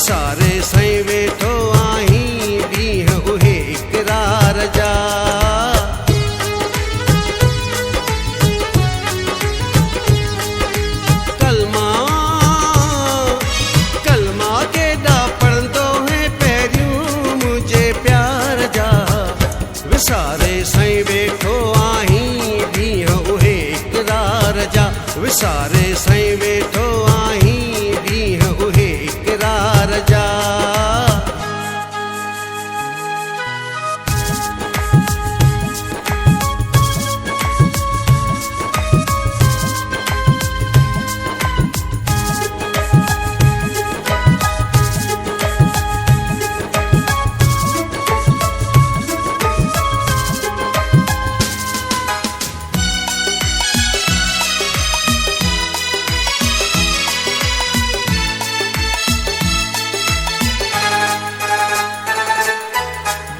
विसारे साईं वेठो आहीं ॾींहं उहे इक़रार जा। कलमा कलमा केॾा पढ़ंदो है पहिरियों मुंहिंजे प्यार जा। विसारे साईं वेठो आहीं ॾींहं उहे इक़रार जा। विसारे साईं वेठो आहीं ॾींहं उहे इक़रार जा।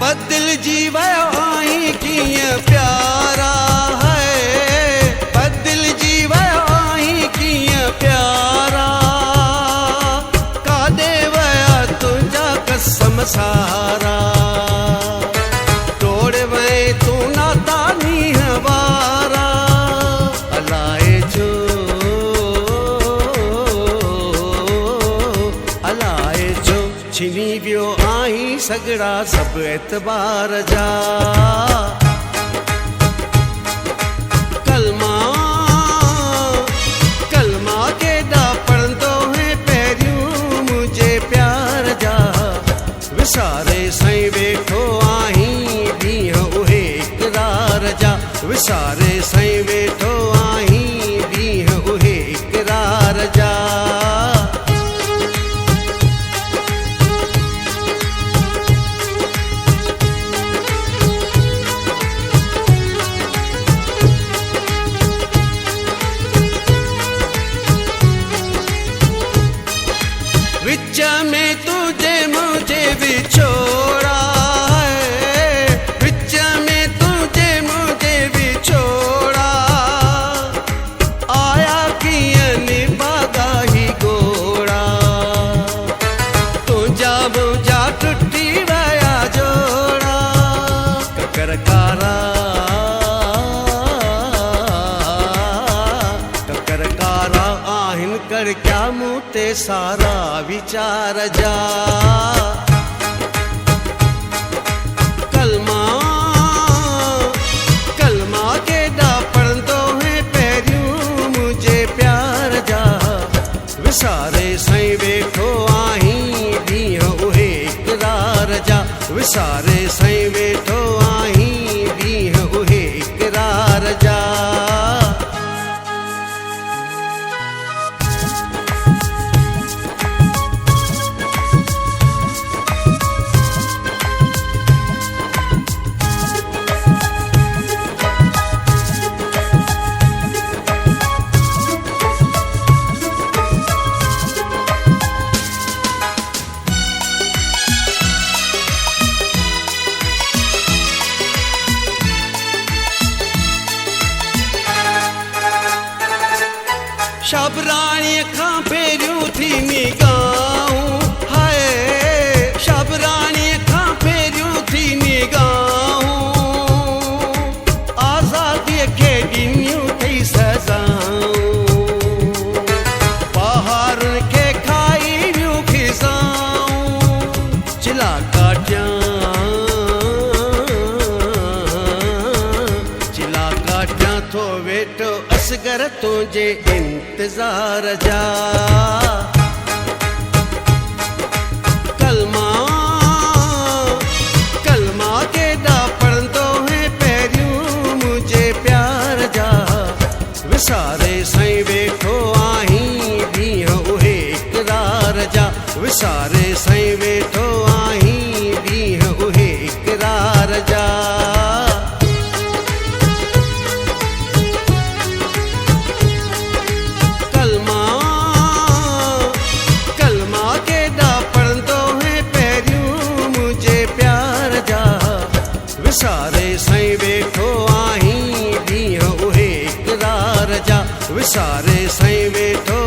बदिलजी वियो आहीं कीअं प्यारा है। बदिलजी वियो आहीं कीअं प्यारा। काॾे विया तुंहिंजा कसम सारा। तोड़ वए तूं नाता नींहं वारा। अलाए छो अलाए छो छिनी वियो आहीं सगड़ा सब एतबार जा। कलमा कलमा केॾा पढ़ंदो है पहिरियों मुंहिंजे प्यार जा। विसारे साईं वेठो आहीं ॾींहं उहे इक़रार जा। विसारे साईं वेठो आहीं ॾींहं उहे इक़रार जा। विच में तुझे मुझे विछोड़ा है। विच में तुझे मुझे विछोड़ा। आया कियं निभागा ही गोड़ा। तुझा मुझा टुटी वया जोड़ा। ककरकारा ककरकारा आहिन कर क्या मूं ते सारा विचार जा। कलमा कलमा केॾा पढ़ंदो है पहिरियों मुंहिंजे प्यार जा। विसारे साईं वेठो आहीं ॾींहं उहे इक़रार जा। विसारे साईं वेठो आहीं ॾींहं उहे इक़रार जा। शबराणीअ खां पहिरियों थी निगाहूं हाय। शबराणीअ खां पहिरियों थी निगाहूं। आज़ादीअ खे ॾिनियूं अथई सज़ाऊं। बहारुनि खे खाई वियूं खिज़ाऊं। चिला काटियां चिला काटियां थो वेठो असगर तुंहिंजे इंतज़ार जा। कलमा कलमा केॾा पढ़ंदो है पहिरियों मुंहिंजे प्यार जा। विसारे साईं वेठो आहीं ॾींहं उहे इक़रार जा। विसारे साईं वेठो आहीं ॾींहं उहे इक़रार जा। विसारे साईं वेठो आहीं ॾींहं उहे इक़रार जा। विसारे साईं वेठो